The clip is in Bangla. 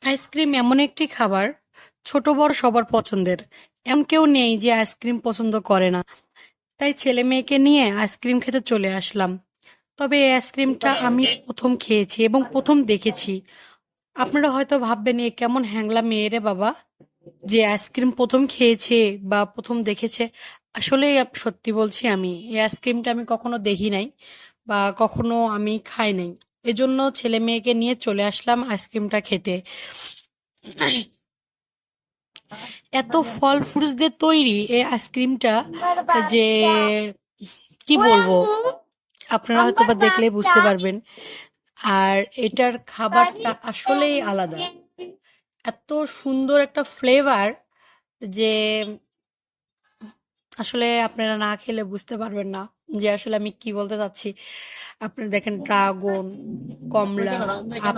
আইসক্রিম এমন একটি খাবার, ছোট বড় সবার পছন্দের। এমন কেউ নেই যে আইসক্রিম পছন্দ করে না। তাই ছেলে মেয়েকে নিয়ে আইসক্রিম খেতে চলে আসলাম। তবে এই আইসক্রিমটা আমি প্রথম খেয়েছি এবং প্রথম দেখেছি। আপনারা হয়তো ভাববেন এ কেমন হ্যাংলা মেয়ে রে বাবা, যে আইসক্রিম প্রথম খেয়েছে বা প্রথম দেখেছে। আসলে সত্যি বলছি, আমি এই আইসক্রিমটা আমি কখনো দেখি নাই বা কখনো আমি খাই নাই। এজন্য ছেলে মেয়েকে নিয়ে চলে আসলাম আইসক্রিমটা খেতে। এত ফল ফ্রুটস দিয়ে তৈরি এই আইসক্রিমটা যে কি বলবো, আপনারা হয়তো বা দেখলেই বুঝতে পারবেন। আর এটার খাবারটা আসলেই আলাদা, এত সুন্দর একটা ফ্লেভার যে আসলে আপনারা না খেলে বুঝতে পারবেন না যে আসলে আমি কি বলতে চাচ্ছি। আপনারা দেখেন ড্রাগন, কমলা,